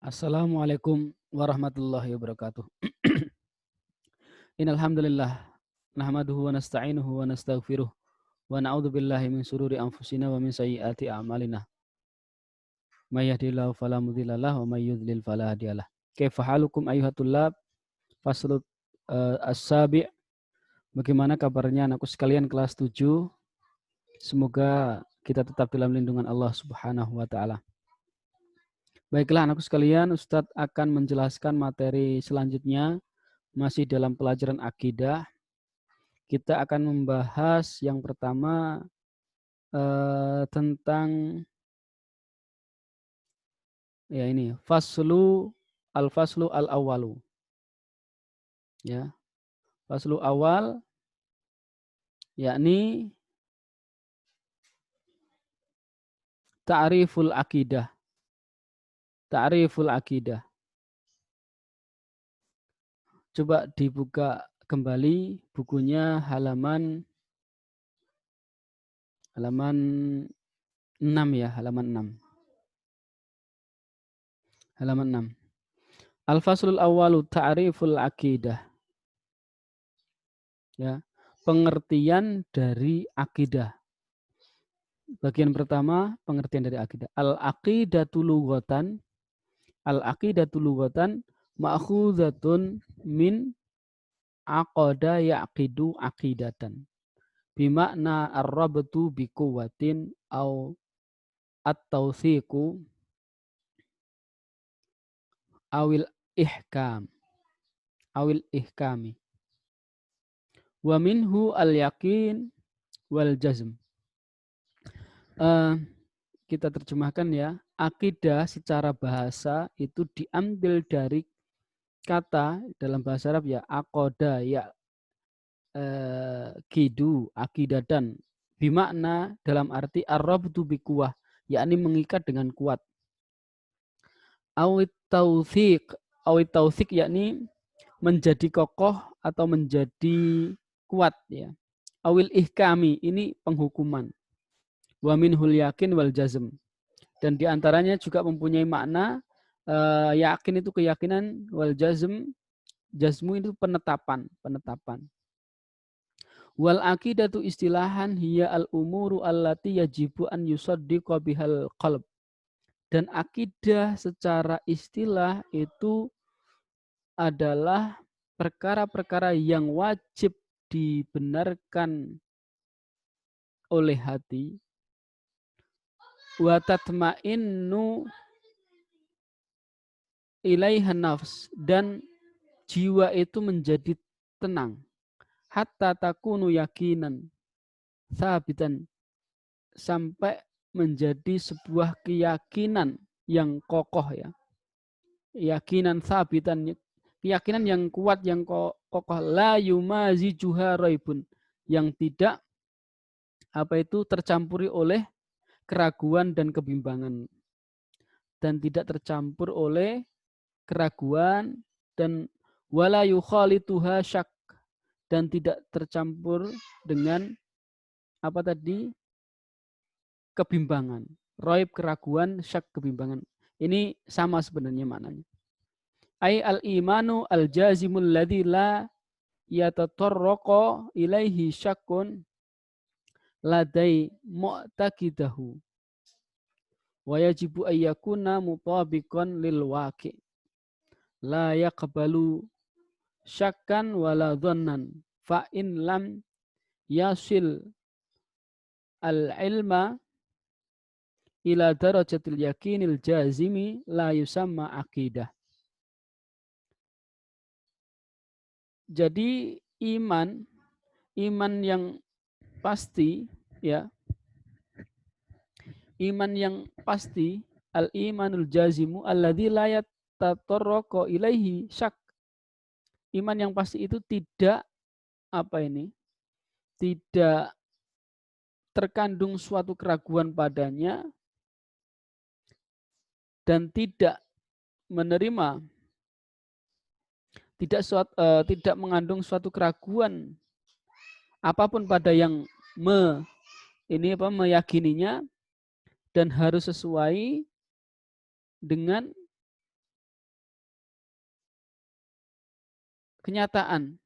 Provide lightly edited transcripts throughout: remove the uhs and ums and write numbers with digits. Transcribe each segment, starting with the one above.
Assalamualaikum warahmatullahi wabarakatuh. Innal hamdalillah nahmaduhu wa nasta'inuhu wa nastaghfiruh wa na'udzu billahi min shururi anfusina wa min sayyiati a'malina. May yahdihillahu fala mudhilla lahu wa may yudlil fala hadiyalah. Kaifa halukum ayyuhat tullab? Faslu as-sabi'. Bagaimana kabarnya anakku sekalian kelas 7? Semoga kita tetap dalam lindungan Allah Subhanahu wa taala. Baiklah anakku sekalian, Ustadz akan menjelaskan materi selanjutnya masih dalam pelajaran akidah. Kita akan membahas yang pertama tentang ya ini faslu al-awwalu. Ya, faslu awal yakni ta'riful akidah. Ta'riful akidah. Coba dibuka kembali bukunya halaman 6 ya, halaman 6. Halaman 6. Al-faslul awwalu ta'riful akidah. Ya, pengertian dari akidah. Bagian pertama, pengertian dari akidah. Al-aqidatu lughatan. Al-aqidatu lughatan ma'khuzatun min aqada yaqidu aqidatan. Bimakna ar-rabtu biquwwatin au at-tawthiqu awil ihkami. Wa minhu al-yaqin wal jazm. Kita terjemahkan ya. Akidah secara bahasa itu diambil dari kata dalam bahasa Arab ya aqoda ya kidu akidatan bimakna dalam arti ar-rabtu biquwah yakni mengikat dengan kuat. Awit tautsik yakni menjadi kokoh atau menjadi kuat ya. Awil ihkami ini penghukuman. Wa minhul yakin wal jazm. Dan diantaranya juga mempunyai makna yakin itu keyakinan, wal jazmu itu penetapan. Wal aqidatu istilahan hiya al umuru allati yajibu an yusaddiqa bihal qalb. Dan akidah secara istilah itu adalah perkara-perkara yang wajib dibenarkan oleh hati. Wa tatma'innu ilaihan nafs, dan jiwa itu menjadi tenang. Hatta takunu yakinan sabitan, sampai menjadi sebuah keyakinan yang kokoh ya. Yakinan sabitan, keyakinan yang kuat, yang kokoh. La yumazijuha raibun, yang tidak tercampuri oleh keraguan dan kebimbangan. Dan tidak tercampur oleh keraguan dan wala yukhalituha syak, dan tidak tercampur dengan kebimbangan. Raib keraguan, syak kebimbangan. Ini sama sebenarnya maknanya. Ai al-imanu al-jazimul ladzi la yatatarraqa ilaihi syakkun ladai mu'taqidahu. Wa yajibu ayyakuna mutabiqan lil waqi'. La yaqbalu syakkan wala dhannan. Fa in lam yasil al-ilma ila darajatil yakinil jazimi la yusamma aqidah. Jadi iman yang pasti ya. Iman yang pasti, al-imanul jazimu alladzi la yatatarraqa ilaihi syak. Iman yang pasti itu tidak tidak terkandung suatu keraguan padanya dan tidak menerima, tidak mengandung suatu keraguan apapun pada yang meyakininya, dan harus sesuai dengan kenyataan,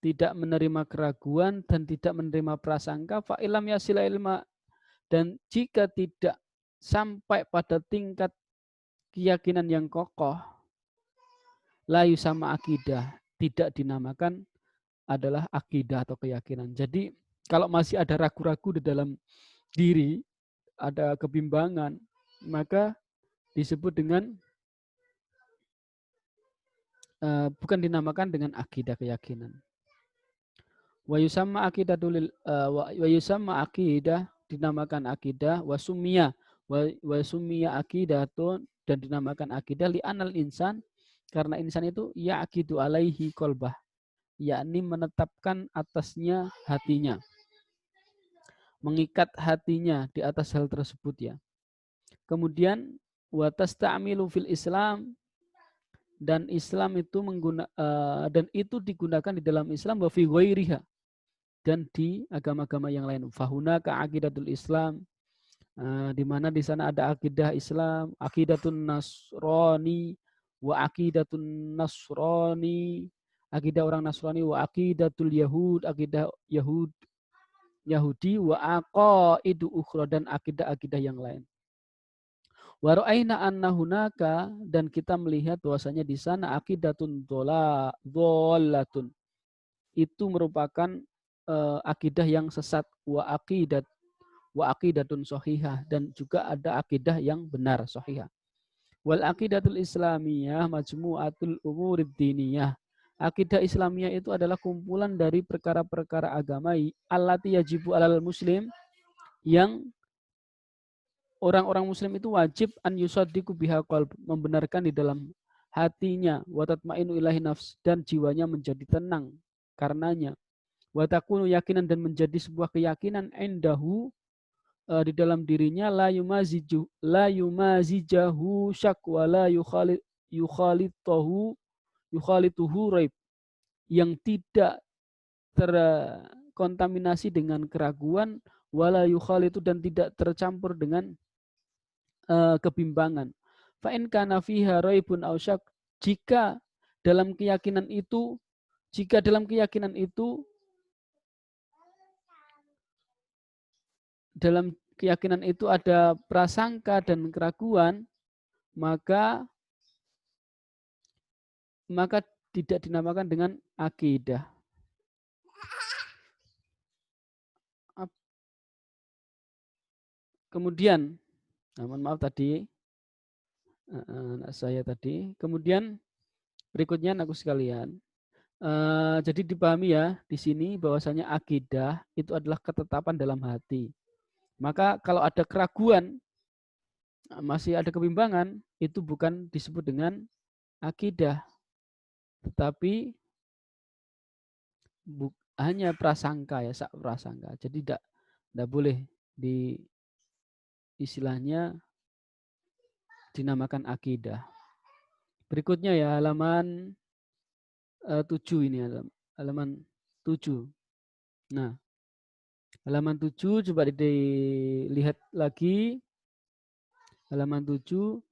tidak menerima keraguan dan tidak menerima prasangka, fa ilam yasila ilma, dan jika tidak sampai pada tingkat keyakinan yang kokoh, layu sama akidah, tidak dinamakan adalah akidah atau keyakinan. Jadi kalau masih ada ragu-ragu di dalam diri, ada kebimbangan, maka disebut dengan bukan dinamakan dengan akidah keyakinan. Wa yusamma akidatul wa yusamma akidah, dinamakan akidah, wa summiya akidatun, dan dinamakan akidah li anal insan, karena insan itu ya'kidu alaihi qalbah, yakni menetapkan atasnya hatinya, mengikat hatinya di atas hal tersebut ya. Kemudian wa tasta'milu fil Islam, dan Islam itu dan itu digunakan di dalam Islam wa fi ghairiha, dan di agama-agama yang lain. Fahunaka aqidatul Islam, di mana di sana ada akidah Islam, aqidatun Nasrani wa aqidatun Nasrani, akidah orang Nasrani, wa aqidatul Yahud, akidah Yahudi, wa aqaidu ukhra, dan akidah-akidah yang lain. Wa ra'aina anna hunaka, dan kita melihat bahwasanya di sana aqidatun dhallatun, itu merupakan akidah yang sesat, wa aqidatun sahihah, dan juga ada akidah yang benar sahihah. Wal aqidatul islamiyah majmu'atul umurid diniyah, akidah Islamiyah itu adalah kumpulan dari perkara-perkara agama allati yajibu alal muslim, yang orang-orang muslim itu wajib an yusaddiqu biha qalb, membenarkan di dalam hatinya, wa tatma'inu ilahi nafs, dan jiwanya menjadi tenang karenanya, wa takunu yakinan, dan menjadi sebuah keyakinan indahu, di dalam dirinya, la yumazijahu syak wa la yukhalituhu raib, yang tidak terkontaminasi dengan keraguan, wala yukhalitu, dan tidak tercampur dengan kebimbangan. Fa in kana fiha raibun aw syak, jika dalam keyakinan itu ada prasangka dan keraguan, maka tidak dinamakan dengan akidah. Kemudian, mohon maaf tadi, saya tadi. Kemudian berikutnya anak sekalian, jadi dipahami ya di sini bahwasanya akidah itu adalah ketetapan dalam hati. Maka kalau ada keraguan, masih ada kebimbangan, itu bukan disebut dengan akidah, tetapi hanya prasangka ya, prasangka. Jadi tidak boleh di istilahnya dinamakan akidah. Berikutnya ya halaman 7 ini, halaman 7. Nah, halaman 7 coba dilihat lagi. Halaman 7.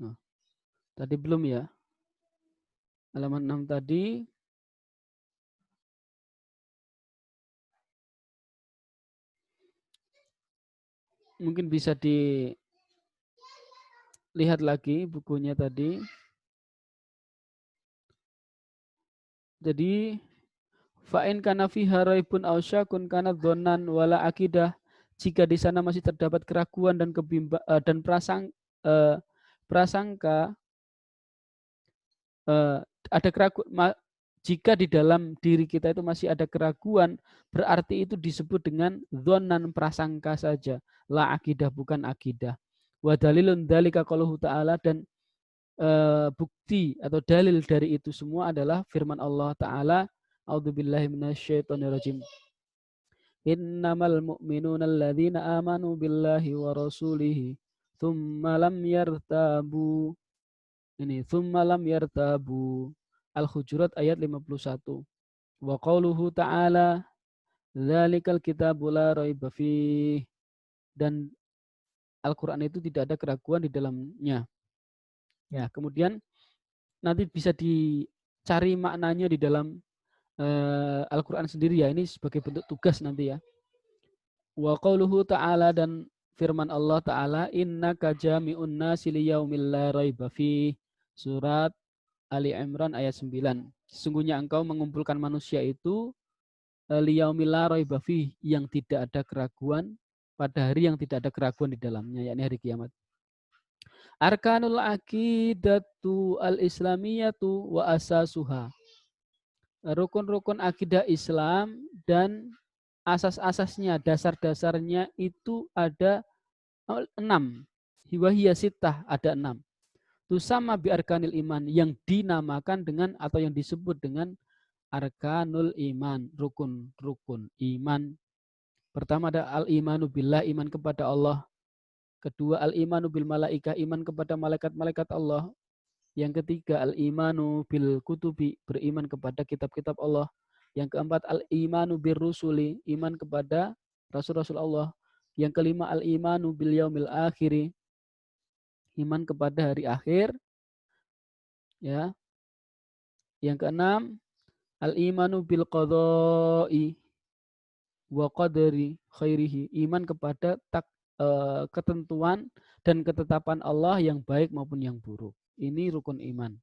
Nah, tadi belum ya. Halaman 6 tadi. Mungkin bisa dilihat lagi bukunya tadi. Jadi fa'in kana fiha raibun aw syakun kana dhannan wala akidah, jika di sana masih terdapat keraguan dan dan prasangka, ada keraguan, jika di dalam diri kita itu masih ada keraguan, berarti itu disebut dengan dhannan, prasangka saja, la akidah, bukan akidah. Wa dalilun dzalika qauluhu ta'ala, dan bukti atau dalil dari itu semua adalah firman Allah Ta'ala, a'udzubillahi minasyaitonirrajim. Innamal mu'minuna alladzina amanu billahi wa rasulihi thumma lam yartabu. Ini thumma lam yartabu. Al-Hujurat ayat 51. Wa qauluhu ta'ala dzalikal kitabu la raiba fih. Dan Al-Qur'an itu tidak ada keraguan di dalamnya. Ya, kemudian nanti bisa dicari maknanya di dalam Al-Quran sendiri ya. Ini sebagai bentuk tugas nanti ya. Wa qauluhu ta'ala, dan firman Allah Ta'ala, innaka jami'un nasi liyaumil la raiba fi. Surat Ali Imran ayat 9. Sesungguhnya engkau mengumpulkan manusia itu liyaumil la raiba fi, yang tidak ada keraguan, pada hari yang tidak ada keraguan di dalamnya, yakni hari kiamat. Arkanul aqidatu al-islamiyatu wa asasuha. Rukun-rukun akidah Islam dan asas-asasnya, dasar-dasarnya itu ada 6. Hiwahiyah sitah, ada 6. Tusama bi arkanil iman, yang dinamakan dengan atau yang disebut dengan arkanul iman, rukun-rukun iman. Pertama ada al-imanu billah, iman kepada Allah. Kedua al-imanu bil malaikah, iman kepada malaikat-malaikat Allah. Yang ketiga al-imanu bil kutubi, beriman kepada kitab-kitab Allah. Yang keempat al-imanu bir rusuli, iman kepada rasul-rasul Allah. Yang kelima al-imanu bil yaumil akhiri, iman kepada hari akhir. Ya. Yang keenam al-imanu bil qadai wa qadari khairihi, iman kepada ketentuan dan ketetapan Allah yang baik maupun yang buruk. Ini rukun iman.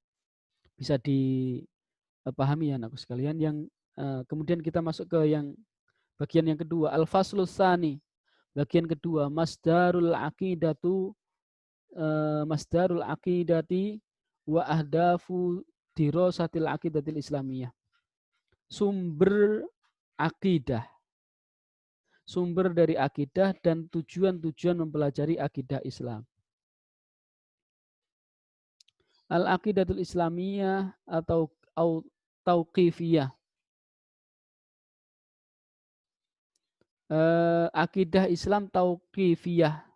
Bisa dipahami ya anakku sekalian. Yang kemudian kita masuk ke yang bagian yang kedua, al-faslus tsani. Bagian kedua, masdarul aqidati wa ahdafu dirasatil aqidatil islamiyah. Sumber akidah, sumber dari akidah dan tujuan-tujuan mempelajari akidah Islam. Al-aqidatul islamiyah atau tauqifiyah. Akidah Islam tauqifiyah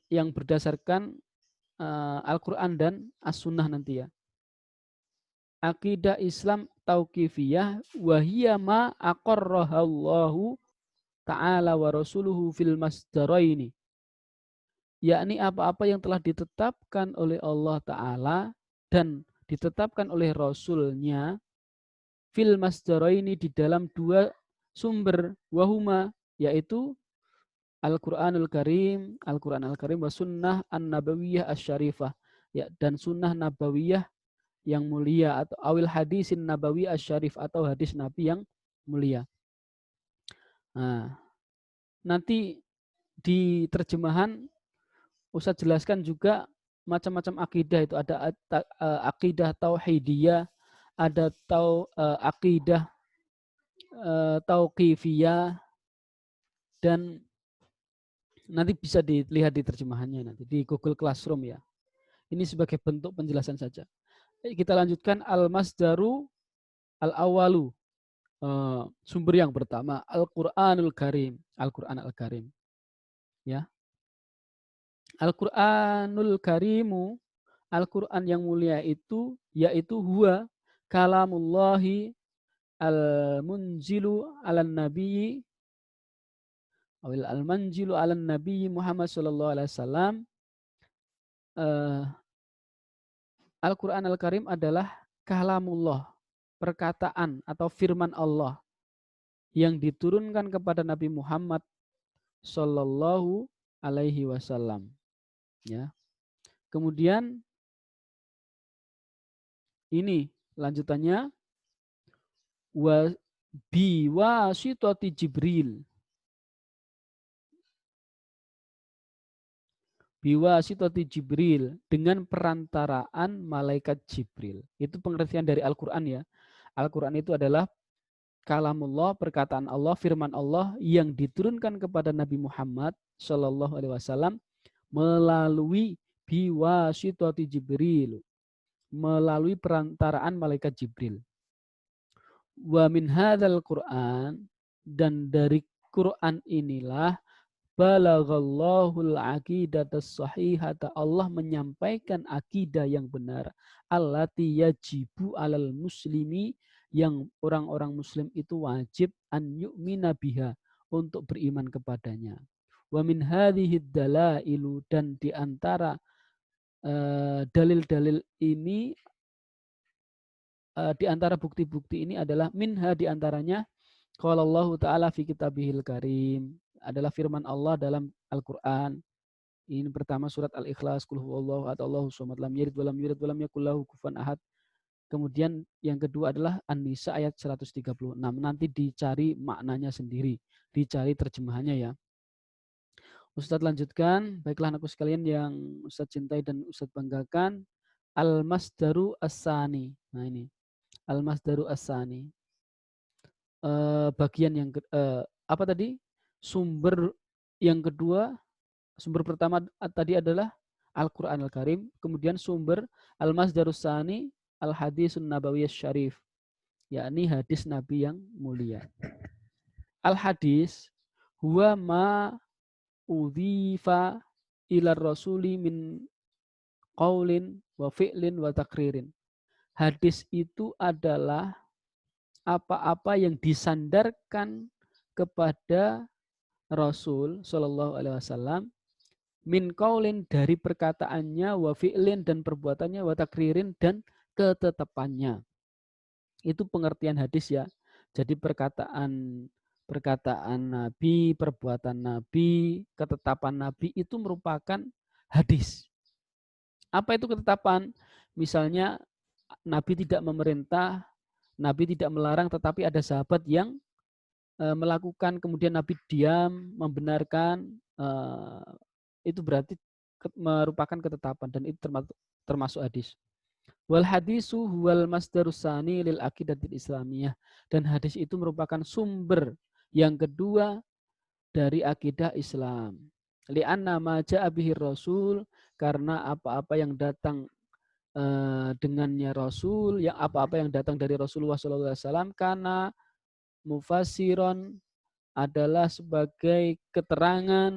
yang berdasarkan Al-Quran dan As-Sunnah nanti ya. Akidah Islam tauqifiyah wahiyya ma aqarrahallahu ta'ala wa rasuluhu fil masdaraini, yakni apa-apa yang telah ditetapkan oleh Allah Ta'ala dan ditetapkan oleh Rasulnya fil masdaraini, di dalam dua sumber, wahuma, yaitu Al-Quranul Karim, Al-Quran Al-Karim wa sunnah an-nabawiyah asy-syarifah, ya, dan sunnah nabawiyah yang mulia, atau awil hadisin nabawi asy-syarif, atau hadis Nabi yang mulia. Nah, nanti di terjemahan Ustaz jelaskan juga macam-macam akidah itu. Ada akidah tauhidiyah, ada akidah tauqifiyah, dan nanti bisa dilihat di terjemahannya nanti di Google Classroom ya. Ini sebagai bentuk penjelasan saja. Kita lanjutkan al-masdaru al-awalu. Sumber yang pertama Al-Qur'anul Karim, Al-Qur'an Al-Karim. Ya. Al-Qur'anul Karimu, Al-Qur'an yang mulia itu yaitu huwa kalamullahi al-munzilu 'alan nabiyyi al-manzilu 'alan nabiyyi Muhammad sallallahu alaihi wasallam. Al-Qur'an Al-Karim adalah kalamullah, perkataan atau firman Allah yang diturunkan kepada Nabi Muhammad sallallahu alaihi wasallam. Ya. Kemudian ini lanjutannya wa biwasitati Jibril. Biwasitati Jibril, dengan perantaraan malaikat Jibril. Itu pengertian dari Al-Qur'an ya. Al-Qur'an itu adalah kalamullah, perkataan Allah, firman Allah yang diturunkan kepada Nabi Muhammad sallallahu alaihi wasallam melalui biwasitati Jibril, melalui perantaraan malaikat Jibril. Wa min hadzal Qur'an, dan dari Quran inilah balagallahul aqidatas sahihata, Allah menyampaikan akidah yang benar, allati yajibu alal muslimi, yang orang-orang muslim itu wajib an yu'mina biha, untuk beriman kepadanya. Wa min hadhihi dalailu, dan di antara dalil-dalil ini, di antara bukti-bukti ini adalah minha, di antaranya qala Allah Ta'ala fi kitabihil karim, adalah firman Allah dalam Al-Qur'an. Ini pertama surat Al-Ikhlas, qul huwallahu ahad Allahu shomad lam yalid walam yulad walam yakul lahu kufuwan ahad. Kemudian yang kedua adalah An-Nisa ayat 136. Nanti dicari maknanya sendiri, dicari terjemahannya ya. Ustadz lanjutkan, baiklah anakku sekalian yang Ustadz cintai dan Ustadz banggakan, Al-Masdaru As-Sani. Nah ini, Al-Masdaru As-Sani. Bagian yang apa tadi? Sumber yang kedua, sumber pertama tadi adalah Al-Quran Al-Karim. Kemudian sumber Al-Masdarus Sani Al-Hadisun Nabawiyyah Syarif, yakni hadis Nabi yang mulia. Al-Hadis huwa ma udhifa ila rasuli min qaulin wa fi'lin wa takririn. Hadis itu adalah apa-apa yang disandarkan kepada Rasul Shallallahu Alaihi Wasallam, min qaulin, dari perkataannya, wa fi'lin, dan perbuatannya, wa takririn, dan ketetapannya. Itu pengertian hadis ya. Jadi perkataan Nabi, perbuatan Nabi, ketetapan Nabi itu merupakan hadis. Apa itu ketetapan? Misalnya Nabi tidak memerintah, Nabi tidak melarang, tetapi ada sahabat yang melakukan, kemudian Nabi diam, membenarkan, itu berarti merupakan ketetapan, dan itu termasuk hadis. Wal hadisu huwal masdarus tsani lil aqidatil islamiyah, dan hadis itu merupakan sumber yang kedua dari akidah Islam. Li'anna ma ja'a bihi rasul, karena apa-apa yang datang dengannya Rasul, yang apa-apa yang datang dari Rasulullah SAW, karena mufassiron, adalah sebagai keterangan,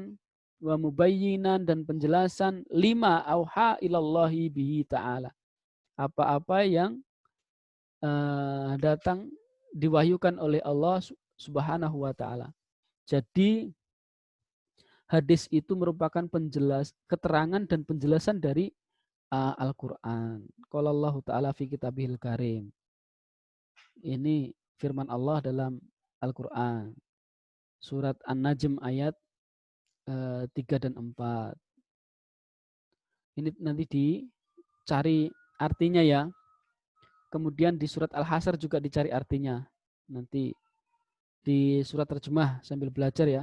wa mubayyinan, dan penjelasan, lima auha ilallahi bihi ta'ala, apa-apa yang datang diwahyukan oleh Allah Subhanahu wa ta'ala. Jadi hadis itu merupakan keterangan dan penjelasan dari Al-Quran. Qala Allah Ta'ala fi kitabihil karim. Ini firman Allah dalam Al-Quran. Surat An-Najm ayat 3 dan 4. Ini nanti dicari artinya ya. Kemudian di surat Al-Hasyr juga dicari artinya. Nanti di surat terjemah sambil belajar ya.